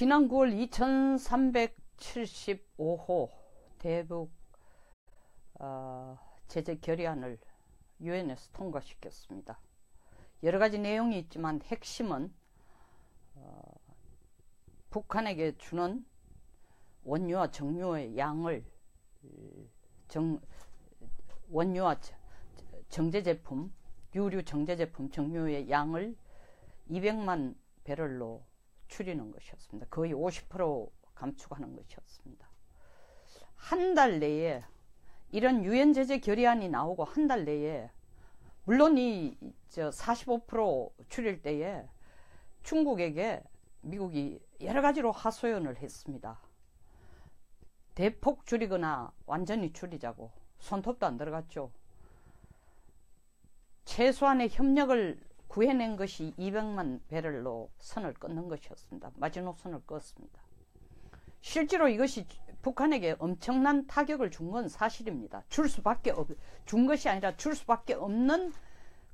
지난 9월 2375호 대북 제재 결의안을 유엔에서 통과시켰습니다. 여러가지 내용이 있지만 핵심은 북한에게 주는 원유와 정유의 양을 원유와 정제제품, 유류 정제제품 정유의 양을 200만 배럴로 줄이는 것이었습니다. 거의 50% 감축하는 것이었습니다. 한 달 내에 이런 유엔 제재 결의안이 나오고 한 달 내에 물론 이 45% 줄일 때에 중국에게 미국이 여러 가지로 하소연을 했습니다. 대폭 줄이거나 완전히 줄이자고. 손톱도 안 들어갔죠. 최소한의 협력을 구해낸 것이 200만 배럴로 선을 끊는 것이었습니다. 마지노선을 그었습니다. 실제로 이것이 북한에게 엄청난 타격을 준 건 사실입니다. 준 것이 아니라 줄 수밖에 없는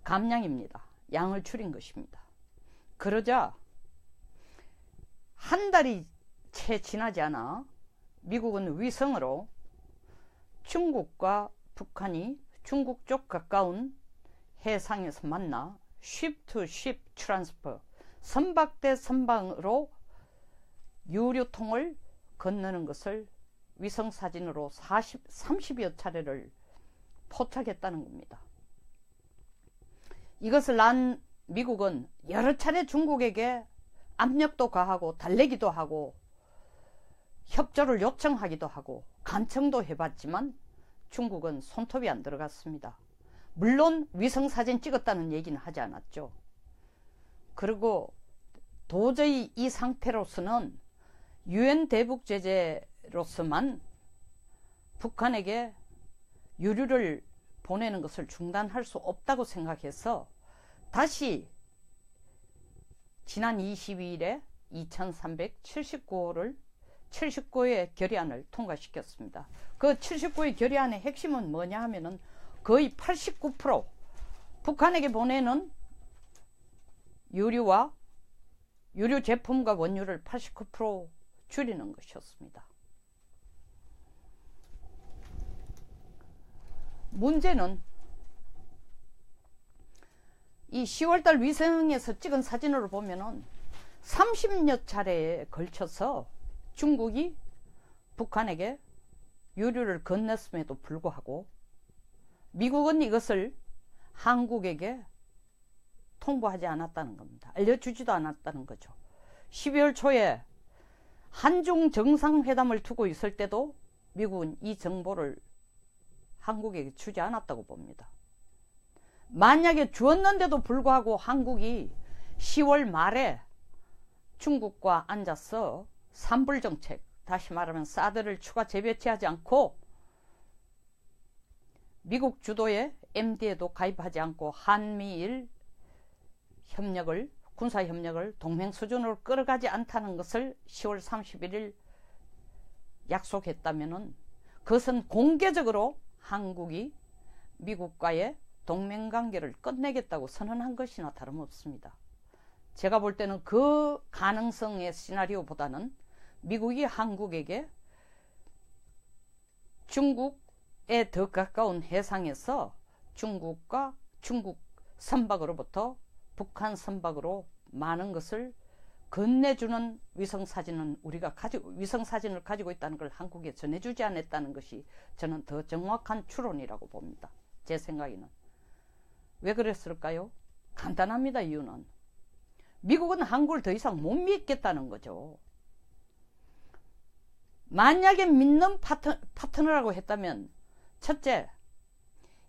감량입니다. 양을 줄인 것입니다. 그러자 한 달이 채 지나지 않아 미국은 위성으로 중국과 북한이 중국 쪽 가까운 해상에서 만나 ship to ship transfer, 선박 대 선박으로 유류통을 건너는 것을 위성사진으로 30여 차례를 포착했다는 겁니다. 이것을 난 미국은 여러 차례 중국에게 압력도 가하고 달래기도 하고 협조를 요청하기도 하고 간청도 해봤지만 중국은 손톱이 안 들어갔습니다. 물론 위성사진 찍었다는 얘기는 하지 않았죠. 그리고 도저히 이 상태로서는 유엔 대북 제재로서만 북한에게 유류를 보내는 것을 중단할 수 없다고 생각해서 다시 지난 22일에 79의 결의안을 통과시켰습니다. 그 79의 결의안의 핵심은 뭐냐 하면은 거의 89% 북한에게 보내는 유류 제품과 원유를 89% 줄이는 것이었습니다. 문제는 이 10월달 위성에서 찍은 사진으로 보면은 30여 차례에 걸쳐서 중국이 북한에게 유류를 건넸음에도 불구하고 미국은 이것을 한국에게 통보하지 않았다는 겁니다. 알려주지도 않았다는 거죠. 12월 초에 한중 정상회담을 두고 있을 때도 미국은 이 정보를 한국에게 주지 않았다고 봅니다. 만약에 주었는데도 불구하고 한국이 10월 말에 중국과 앉아서 산불정책, 다시 말하면 사드를 추가 재배치하지 않고 미국 주도의 MD에도 가입하지 않고 한미일 협력을, 군사협력을 동맹 수준으로 끌어가지 않다는 것을 10월 31일 약속했다면 그것은 공개적으로 한국이 미국과의 동맹관계를 끝내겠다고 선언한 것이나 다름없습니다. 제가 볼 때는 그 가능성의 시나리오보다는 미국이 한국에게 중국에 더 가까운 해상에서 중국 선박으로부터 북한 선박으로 많은 것을 건네주는 위성사진을 가지고 있다는 걸 한국에 전해주지 않았다는 것이 저는 더 정확한 추론이라고 봅니다. 제 생각에는. 왜 그랬을까요? 간단합니다. 이유는 미국은 한국을 더 이상 못 믿겠다는 거죠. 만약에 믿는 파트너라고 했다면 첫째,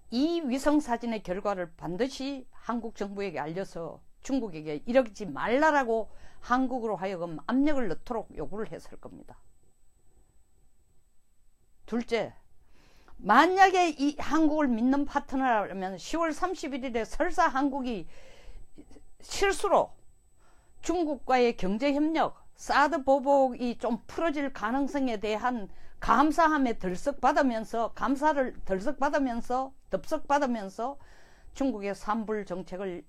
이 위성사진의 결과를 반드시 한국 정부에게 알려서 중국에게 이러지 말라라고 한국으로 하여금 압력을 넣도록 요구를 했을 겁니다. 둘째, 만약에 이 한국을 믿는 파트너라면 10월 31일에 설사 한국이 실수로 중국과의 경제협력, 사드 보복이 좀 풀어질 가능성에 대한 감사함에 덥석받으면서 중국의 산불 정책을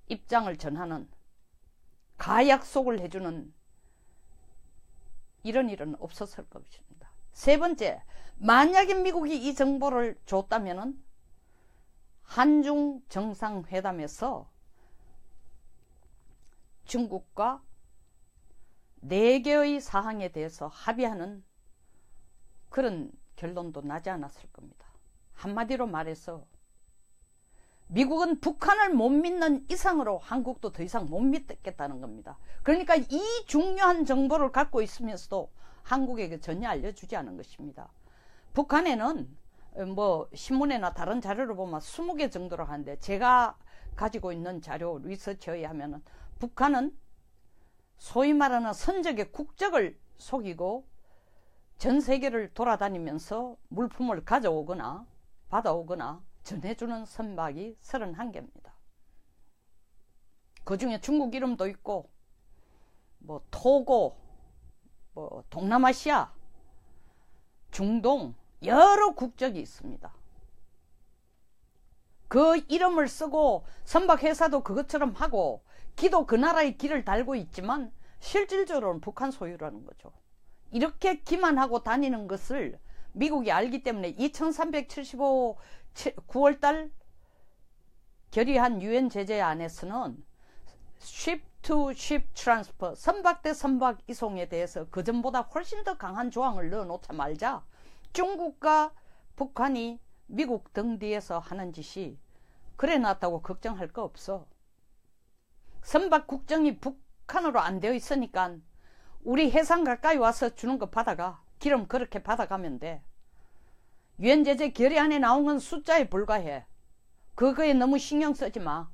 입장을 전하는 가약속을 해주는 이런 일은 없었을 것입니다. 세 번째, 만약에 미국이 이 정보를 줬다면은 한중 정상회담에서 중국과 4개의 사항에 대해서 합의하는 그런 결론도 나지 않았을 겁니다. 한마디로 말해서 미국은 북한을 못 믿는 이상으로 한국도 더 이상 못 믿겠다는 겁니다. 그러니까 이 중요한 정보를 갖고 있으면서도 한국에게 전혀 알려주지 않은 것입니다. 북한에는 뭐 신문이나 다른 자료를 보면 20개 정도로 하는데, 제가 가지고 있는 자료 리서치에 하면은 북한은 소위 말하는 선적의 국적을 속이고 전 세계를 돌아다니면서 물품을 가져오거나 받아오거나 전해주는 선박이 31개입니다. 그 중에 중국 이름도 있고, 뭐 토고, 뭐 동남아시아, 중동 여러 국적이 있습니다. 그 이름을 쓰고 선박회사도 그것처럼 하고 기도 그 나라의 길을 달고 있지만 실질적으로는 북한 소유라는 거죠. 이렇게 기만하고 다니는 것을 미국이 알기 때문에 2375 9월달 결의한 유엔 제재 안에서는 ship to ship transfer, 선박 대 선박 이송에 대해서 그전보다 훨씬 더 강한 조항을 넣어놓자 말자 중국과 북한이 미국 등 뒤에서 하는 짓이 그래 놨다고 걱정할 거 없어. 선박 국정이 북한으로 안 되어 있으니까 우리 해상 가까이 와서 주는 거 받아가. 기름 그렇게 받아가면 돼. 유엔 제재 결의안에 나온 건 숫자에 불과해. 그거에 너무 신경 쓰지 마.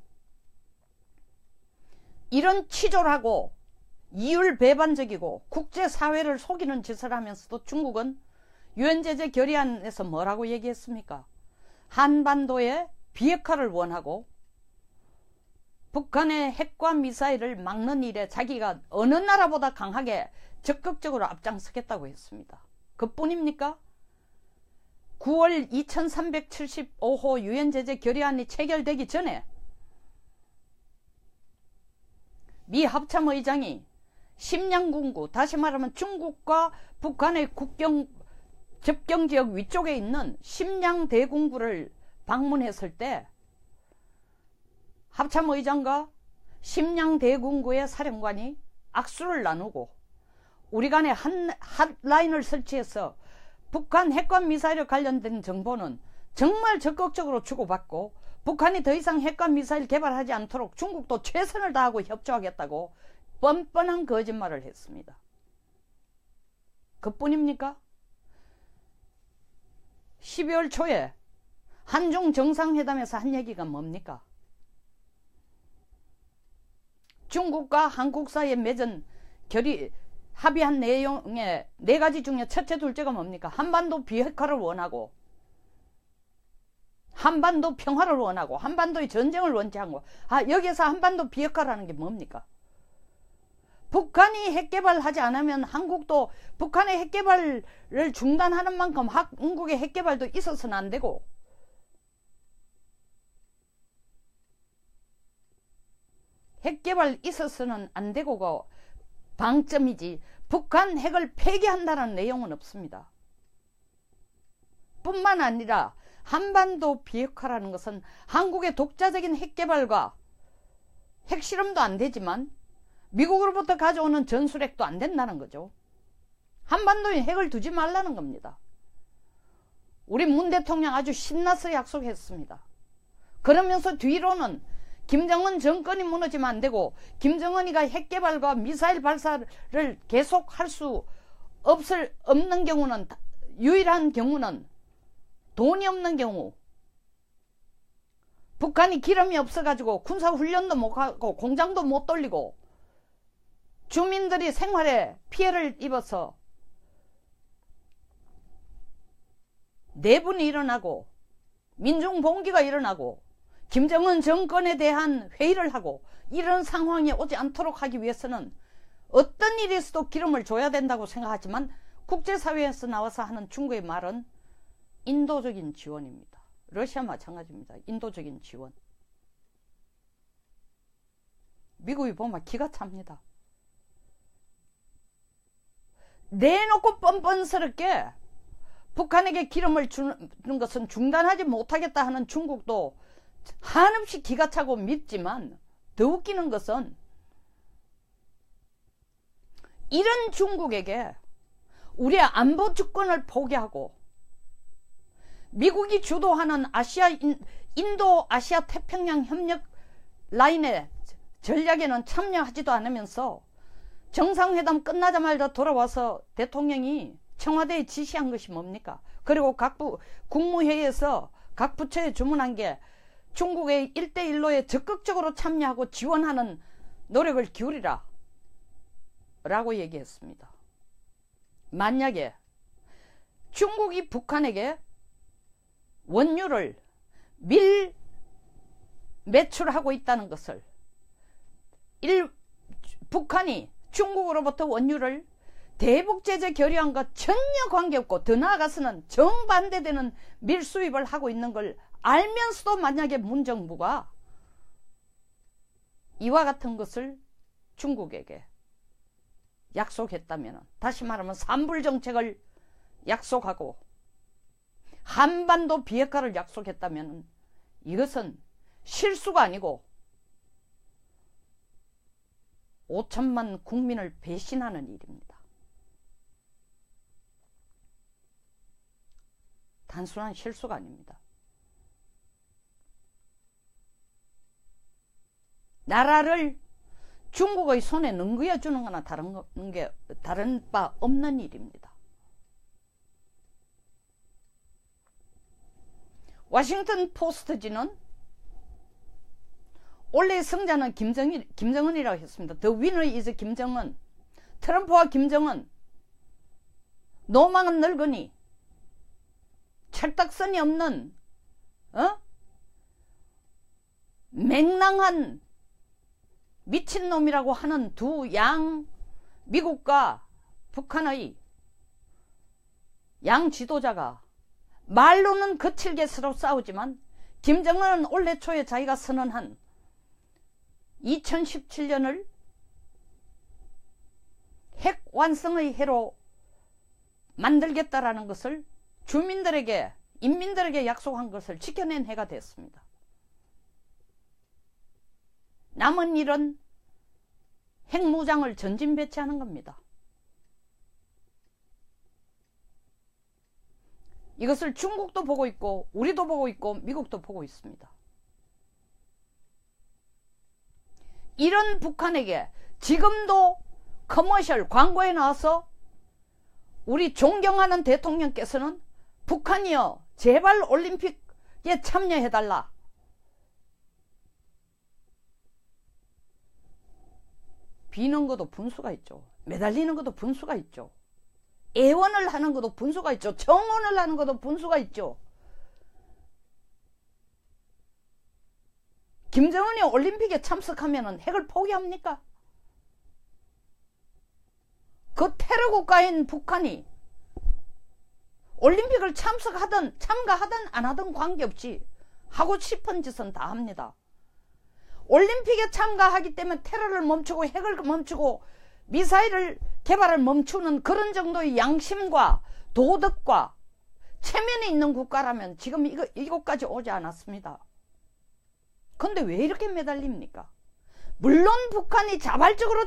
이런 치졸하고 이율배반적이고 국제사회를 속이는 짓을 하면서도 중국은 유엔 제재 결의안에서 뭐라고 얘기했습니까? 한반도의 비핵화를 원하고 북한의 핵과 미사일을 막는 일에 자기가 어느 나라보다 강하게 적극적으로 앞장서겠다고 했습니다. 그뿐입니까? 9월 2375호 유엔 제재 결의안이 체결되기 전에 미 합참의장이 심양군구, 다시 말하면 중국과 북한의 국경 접경지역 위쪽에 있는 심양대군구를 방문했을 때 합참의장과 심양대군구의 사령관이 악수를 나누고 우리 간에 한 핫라인을 설치해서 북한 핵과 미사일에 관련된 정보는 정말 적극적으로 주고받고 북한이 더 이상 핵과 미사일 개발하지 않도록 중국도 최선을 다하고 협조하겠다고 뻔뻔한 거짓말을 했습니다. 그뿐입니까? 12월 초에 한중 정상회담에서 한 얘기가 뭡니까? 중국과 한국 사이에 맺은 합의한 내용의 4가지 중에 첫째 둘째가 뭡니까? 한반도 비핵화를 원하고 한반도 평화를 원하고 한반도의 전쟁을 원치 않고, 여기서 한반도 비핵화라는 게 뭡니까? 북한이 핵개발하지 않으면 한국도 북한의 핵개발을 중단하는 만큼 한국의 핵개발도 있어서는 안 되고, 핵개발 있어서는 안 되고가 방점이지 북한 핵을 폐기한다는 내용은 없습니다. 뿐만 아니라 한반도 비핵화라는 것은 한국의 독자적인 핵개발과 핵실험도 안 되지만 미국으로부터 가져오는 전술핵도 안 된다는 거죠. 한반도에 핵을 두지 말라는 겁니다. 우리 문 대통령 아주 신나서 약속했습니다. 그러면서 뒤로는 김정은 정권이 무너지면 안 되고 김정은이가 핵개발과 미사일 발사를 계속 할 수 없는 경우는, 유일한 경우는 돈이 없는 경우, 북한이 기름이 없어가지고 군사훈련도 못 하고 공장도 못 돌리고 주민들이 생활에 피해를 입어서 내분이 일어나고 민중봉기가 일어나고 김정은 정권에 대한 회의를 하고 이런 상황이 오지 않도록 하기 위해서는 어떤 일이 있어도 기름을 줘야 된다고 생각하지만 국제사회에서 나와서 하는 중국의 말은 인도적인 지원입니다. 러시아 마찬가지입니다. 인도적인 지원. 미국이 보면 기가 찹니다. 내놓고 뻔뻔스럽게 북한에게 기름을 주는 것은 중단하지 못하겠다 하는 중국도 한없이 기가 차고 밉지만, 더 웃기는 것은 이런 중국에게 우리의 안보 주권을 포기하고 미국이 주도하는 인도 아시아 태평양 협력 라인의 전략에는 참여하지도 않으면서 정상회담 끝나자마자 돌아와서 대통령이 청와대에 지시한 것이 뭡니까? 그리고 국무회의에서 각 부처에 주문한 게 중국의 1대1로에 적극적으로 참여하고 지원하는 노력을 기울이라 라고 얘기했습니다. 만약에 중국이 북한에게 원유를 매출하고 있다는 것을, 북한이 중국으로부터 원유를 대북제재 결의안과 전혀 관계없고 더 나아가서는 정반대되는 밀수입을 하고 있는 걸 알면서도 만약에 문정부가 이와 같은 것을 중국에게 약속했다면, 다시 말하면 삼불정책을 약속하고 한반도 비핵화를 약속했다면 이것은 실수가 아니고 5천만 국민을 배신하는 일입니다. 단순한 실수가 아닙니다. 나라를 중국의 손에 넘겨 주는 거나 다른 바 없는 일입니다. 워싱턴 포스트지는 원래 승자는 김정은이라고 했습니다. The winner is 김정은. 트럼프와 김정은, 노망은 늙으니 철딱선이 없는 맹랑한 미친놈이라고 하는 두 미국과 북한의 양 지도자가 말로는 거칠게 서로 싸우지만, 김정은은 올해 초에 자기가 선언한 2017년을 핵 완성의 해로 만들겠다라는 것을 주민들에게, 인민들에게 약속한 것을 지켜낸 해가 됐습니다. 남은 일은 핵무장을 전진 배치하는 겁니다. 이것을 중국도 보고 있고 우리도 보고 있고 미국도 보고 있습니다. 이런 북한에게 지금도 커머셜 광고에 나와서 우리 존경하는 대통령께서는 북한이여 제발 올림픽에 참여해달라, 비는 것도 분수가 있죠. 매달리는 것도 분수가 있죠. 애원을 하는 것도 분수가 있죠. 정원을 하는 것도 분수가 있죠. 김정은이 올림픽에 참석하면 핵을 포기합니까? 그 테러 국가인 북한이 올림픽을 참가하든 안 하든 관계없이 하고 싶은 짓은 다 합니다. 올림픽에 참가하기 때문에 테러를 멈추고 핵을 멈추고 미사일을 개발을 멈추는 그런 정도의 양심과 도덕과 체면이 있는 국가라면 지금 이곳까지 오지 않았습니다. 근데 왜 이렇게 매달립니까? 물론 북한이 자발적으로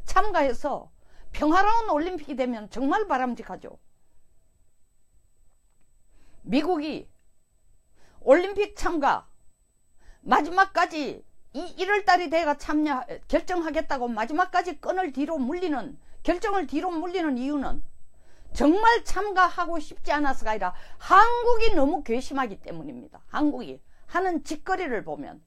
참가해서 평화로운 올림픽이 되면 정말 바람직하죠. 미국이 올림픽 참가 마지막까지 1월달이 돼가 결정하겠다고 마지막까지 결정을 뒤로 물리는 이유는 정말 참가하고 싶지 않아서가 아니라 한국이 너무 괘씸하기 때문입니다. 한국이 하는 짓거리를 보면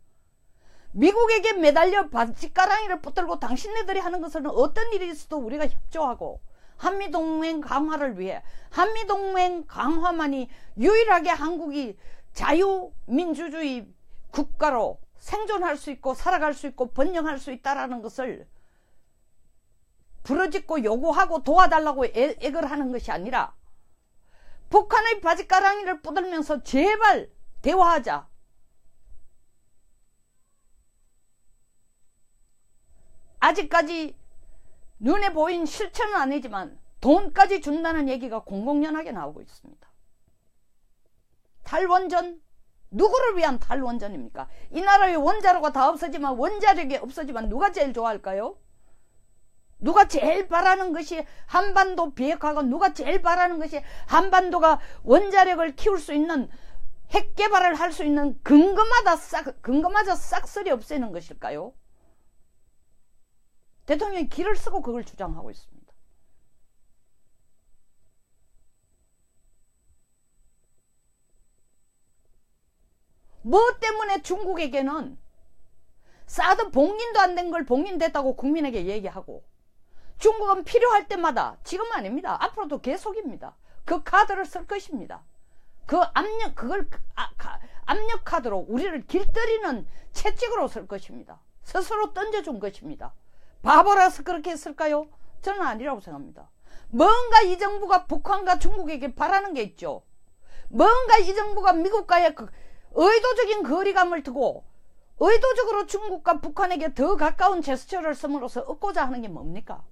미국에게 매달려 바짓가랑이를 붙들고 당신네들이 하는 것은 어떤 일이 있어도 우리가 협조하고 한미동맹 강화를 위해, 한미동맹 강화만이 유일하게 한국이 자유민주주의 국가로 생존할 수 있고 살아갈 수 있고 번영할 수 있다는 것을 부르짖고 요구하고 도와달라고 애걸 하는 것이 아니라 북한의 바짓가랑이를 붙들면서 제발 대화하자, 아직까지 눈에 보인 실천은 아니지만 돈까지 준다는 얘기가 공공연하게 나오고 있습니다. 탈원전, 누구를 위한 탈원전입니까? 이 나라의 원자로가 다 없어지면, 원자력이 없어지면 누가 제일 좋아할까요? 누가 제일 바라는 것이 한반도 비핵화가, 누가 제일 바라는 것이 한반도가 원자력을 키울 수 있는, 핵 개발을 할 수 있는 근거마저 싹쓸이 없애는 것일까요? 대통령이 길을 쓰고 그걸 주장하고 있습니다. 뭐 때문에 중국에게는 사드 봉인도 안 된 걸 봉인됐다고 국민에게 얘기하고, 중국은 필요할 때마다, 지금은 아닙니다, 앞으로도 계속입니다, 그 카드를 쓸 것입니다. 그 압력 카드로 우리를 길들이는 채찍으로 쓸 것입니다. 스스로 던져준 것입니다. 바보라서 그렇게 했을까요? 저는 아니라고 생각합니다. 뭔가 이 정부가 북한과 중국에게 바라는 게 있죠. 뭔가 이 정부가 미국과의 의도적인 거리감을 두고 의도적으로 중국과 북한에게 더 가까운 제스처를 쓰므로써 얻고자 하는 게 뭡니까?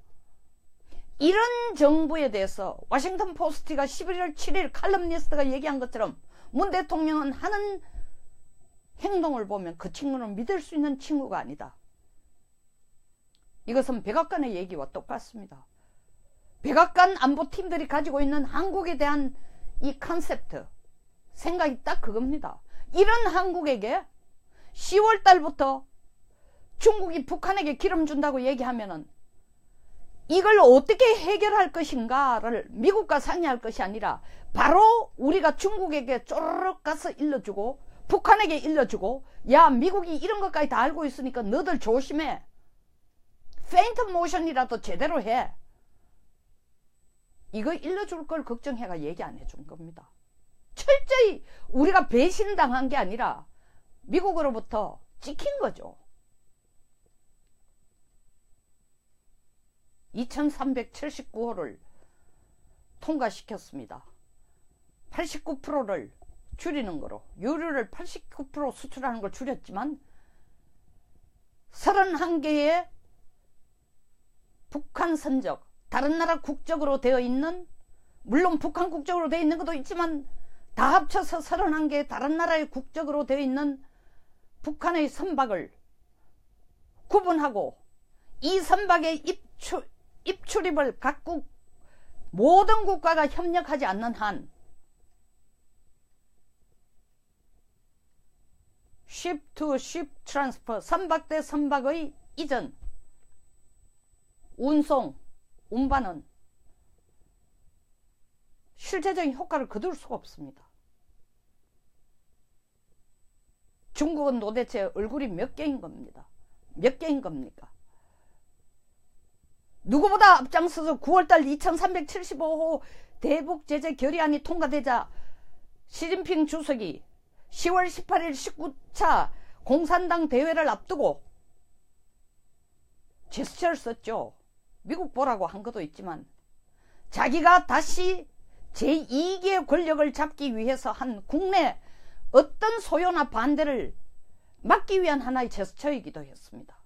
이런 정부에 대해서 워싱턴 포스트가 11월 7일 칼럼니스트가 얘기한 것처럼 문 대통령은 하는 행동을 보면 그 친구는 믿을 수 있는 친구가 아니다. 이것은 백악관의 얘기와 똑같습니다. 백악관 안보팀들이 가지고 있는 한국에 대한 이 컨셉트, 생각이 딱 그겁니다. 이런 한국에게 10월 달부터 중국이 북한에게 기름 준다고 얘기하면은 이걸 어떻게 해결할 것인가를 미국과 상의할 것이 아니라 바로 우리가 중국에게 쪼르륵 가서 일러주고 북한에게 일러주고, 야, 미국이 이런 것까지 다 알고 있으니까 너들 조심해, 페인트 모션이라도 제대로 해, 이거 일러줄 걸 걱정해가 얘기 안 해준 겁니다. 철저히 우리가 배신당한 게 아니라 미국으로부터 찍힌 거죠. 2379호를 통과시켰습니다. 89%를 줄이는 거로, 유류를 89% 수출하는 걸 줄였지만 31개의 북한 선적, 다른 나라 국적으로 되어 있는, 물론 북한 국적으로 되어 있는 것도 있지만 다 합쳐서 31개의 다른 나라의 국적으로 되어 있는 북한의 선박을 구분하고, 이 선박의 입출입을 각국 모든 국가가 협력하지 않는 한 ship to ship transfer, 선박 대 선박의 이전, 운송, 운반은 실제적인 효과를 거둘 수가 없습니다. 중국은 도대체 얼굴이 몇 개인 겁니다. 몇 개인 겁니까? 누구보다 앞장서서 9월달 2375호 대북 제재 결의안이 통과되자 시진핑 주석이 10월 18일 19차 공산당 대회를 앞두고 제스처를 썼죠. 미국 보라고 한 것도 있지만 자기가 다시 제2기의 권력을 잡기 위해서 한 국내 어떤 소요나 반대를 막기 위한 하나의 제스처이기도 했습니다.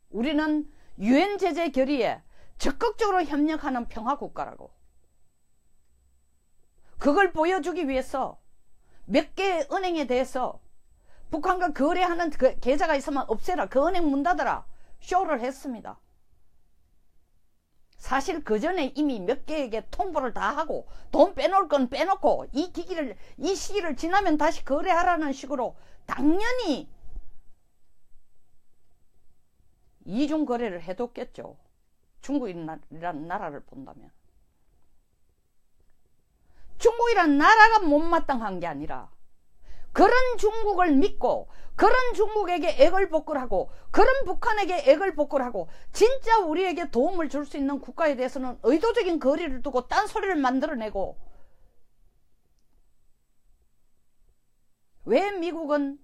우리는 유엔 제재 결의에 적극적으로 협력하는 평화국가라고, 그걸 보여주기 위해서 몇 개의 은행에 대해서 북한과 거래하는 그 계좌가 있으면 없애라, 그 은행 문 닫아라 쇼를 했습니다. 사실 그 전에 이미 몇 개에게 통보를 다 하고 돈 빼놓을 건 빼놓고 이 시기를 지나면 다시 거래하라는 식으로 당연히 이중 거래를 해뒀겠죠. 중국이라는 나라를 본다면. 중국이라는 나라가 못마땅한 게 아니라 그런 중국을 믿고 그런 중국에게 애걸복걸하고 그런 북한에게 애걸복걸하고 진짜 우리에게 도움을 줄 수 있는 국가에 대해서는 의도적인 거리를 두고 딴소리를 만들어내고, 왜 미국은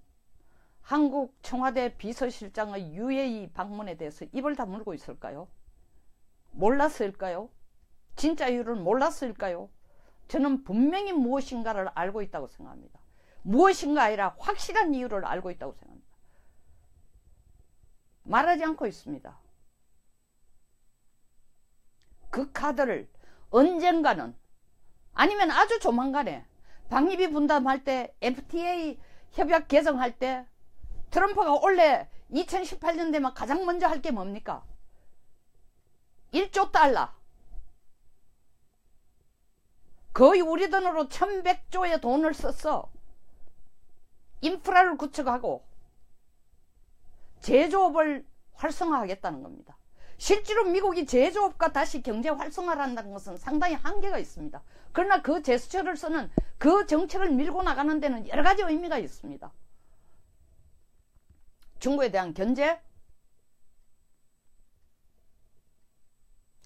한국 청와대 비서실장의 UAE 방문에 대해서 입을 다물고 있을까요? 몰랐을까요? 진짜 이유를 몰랐을까요? 저는 분명히 무엇인가를 알고 있다고 생각합니다. 무엇인가 아니라 확실한 이유를 알고 있다고 생각합니다. 말하지 않고 있습니다. 그 카드를 언젠가는 아니면 아주 조만간에 방위비 분담할 때 FTA 협약 개정할 때 트럼프가 원래 2018년 되면 가장 먼저 할 게 뭡니까? 1조 달러. 거의 우리 돈으로 1100조의 돈을 썼어. 인프라를 구축하고 제조업을 활성화하겠다는 겁니다. 실제로 미국이 제조업과 다시 경제 활성화를 한다는 것은 상당히 한계가 있습니다. 그러나 그 제스처를 쓰는 그 정책을 밀고 나가는 데는 여러 가지 의미가 있습니다. 중국에 대한 견제,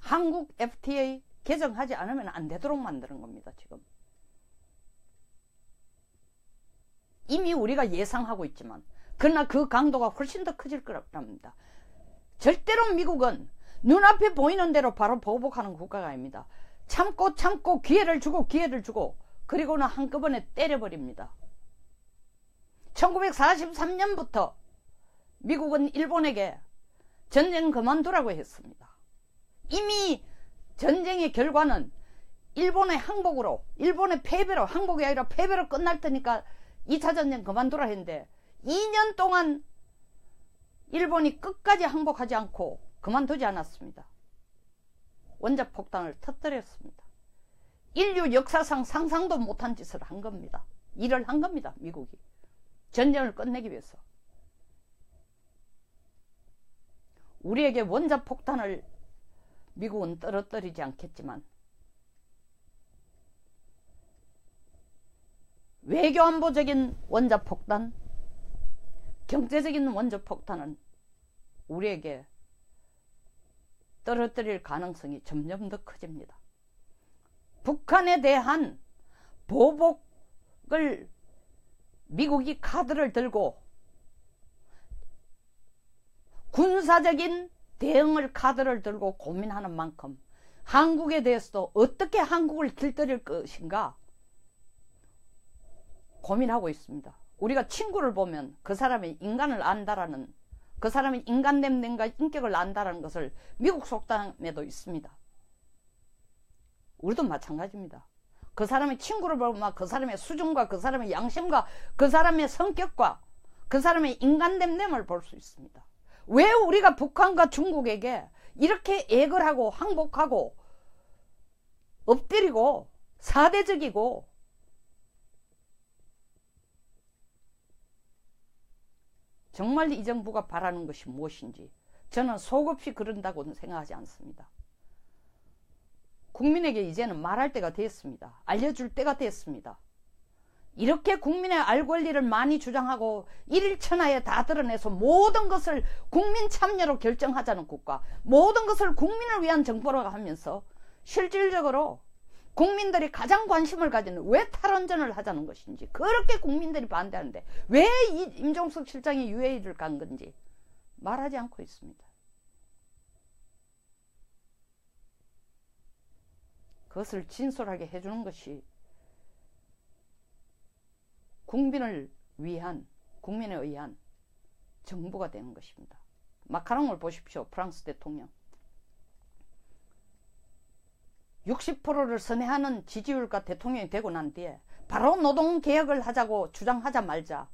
한국 FTA 개정하지 않으면 안 되도록 만드는 겁니다. 지금 이미 우리가 예상하고 있지만 그러나 그 강도가 훨씬 더 커질 거랍니다. 절대로 미국은 눈앞에 보이는 대로 바로 보복하는 국가가 아닙니다. 참고 기회를 주고 그리고는 한꺼번에 때려버립니다. 1943년부터 미국은 일본에게 전쟁 그만두라고 했습니다. 이미 전쟁의 결과는 일본의 항복으로, 일본의 패배로, 항복이 아니라 패배로 끝날 테니까 2차 전쟁 그만두라 했는데 2년 동안 일본이 끝까지 항복하지 않고 그만두지 않았습니다. 원자폭탄을 터뜨렸습니다. 인류 역사상 상상도 못한 짓을 한 겁니다. 일을 한 겁니다. 미국이. 전쟁을 끝내기 위해서. 우리에게 원자폭탄을 미국은 떨어뜨리지 않겠지만 외교안보적인 원자폭탄, 경제적인 원자폭탄은 우리에게 떨어뜨릴 가능성이 점점 더 커집니다. 북한에 대한 보복을 미국이 카드를 들고 군사적인 대응을 카드를 들고 고민하는 만큼 한국에 대해서도 어떻게 한국을 길들일 것인가 고민하고 있습니다. 우리가 친구를 보면 그 사람의 인간을 안다라는, 그 사람의 인간됨과 인격을 안다라는 것을 미국 속담에도 있습니다. 우리도 마찬가지입니다. 그 사람의 친구를 보면 그 사람의 수준과 그 사람의 양심과 그 사람의 성격과 그 사람의 인간됨을 볼 수 있습니다. 왜 우리가 북한과 중국에게 이렇게 애걸 하고 항복하고 엎드리고 사대적이고 정말 이 정부가 바라는 것이 무엇인지 저는 속없이 그런다고는 생각하지 않습니다. 국민에게 이제는 말할 때가 됐습니다. 알려줄 때가 됐습니다. 이렇게 국민의 알 권리를 많이 주장하고 일일천하에 다 드러내서 모든 것을 국민 참여로 결정하자는 국가, 모든 것을 국민을 위한 정부라고 하면서 실질적으로 국민들이 가장 관심을 가지는 왜 탈원전을 하자는 것인지, 그렇게 국민들이 반대하는데 왜 임종석 실장이 UAE를 간 건지 말하지 않고 있습니다. 그것을 진솔하게 해주는 것이 국민을 위한, 국민에 의한 정부가 되는 것입니다. 마카롱을 보십시오. 프랑스 대통령. 60%를 선회하는 지지율과 대통령이 되고 난 뒤에 바로 노동개혁을 하자고 주장하자마자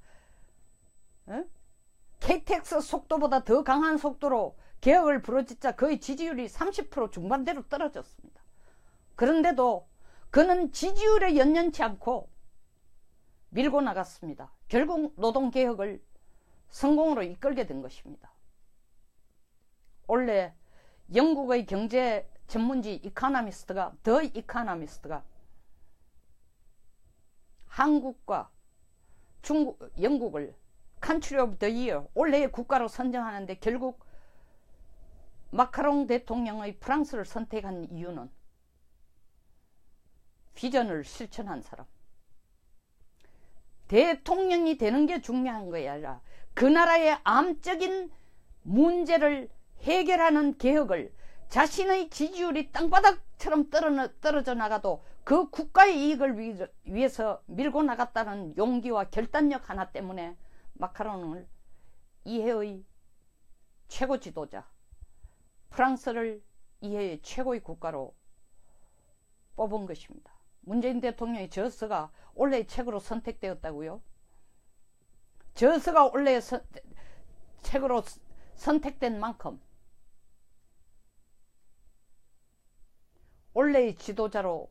KTX 속도보다 더 강한 속도로 개혁을 부르짖자 거의 지지율이 30% 중반대로 떨어졌습니다. 그런데도 그는 지지율에 연연치 않고 밀고 나갔습니다. 결국 노동개혁을 성공으로 이끌게 된 것입니다. 원래 영국의 경제 전문지 이코노미스트가, 더 이코노미스트가 한국과 영국을 Country of the Year, 올해의 국가로 선정하는데 결국 마카롱 대통령의 프랑스를 선택한 이유는 비전을 실천한 사람, 대통령이 되는 게 중요한 것이 아니라 그 나라의 암적인 문제를 해결하는 개혁을 자신의 지지율이 땅바닥처럼 떨어져 나가도 그 국가의 이익을 위해서 밀고 나갔다는 용기와 결단력 하나 때문에 마카롱을 이해의 최고 지도자, 프랑스를 이해의 최고의 국가로 뽑은 것입니다. 문재인 대통령의 저서가 올해의 책으로 선택되었다고요? 저서가 올해의 책으로 선택된 만큼 올해의 지도자로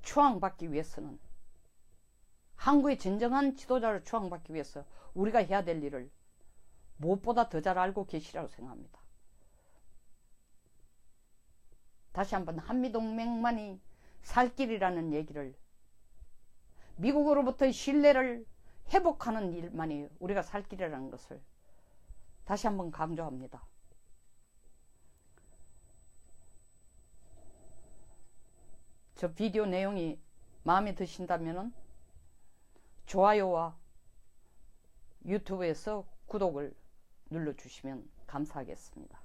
추앙받기 위해서는, 한국의 진정한 지도자를 추앙받기 위해서 우리가 해야 될 일을 무엇보다 더 잘 알고 계시라고 생각합니다. 다시 한번 한미동맹만이 살 길이라는 얘기를, 미국으로부터의 신뢰를 회복하는 일만이 우리가 살 길이라는 것을 다시 한번 강조합니다. 저 비디오 내용이 마음에 드신다면 좋아요와 유튜브에서 구독을 눌러주시면 감사하겠습니다.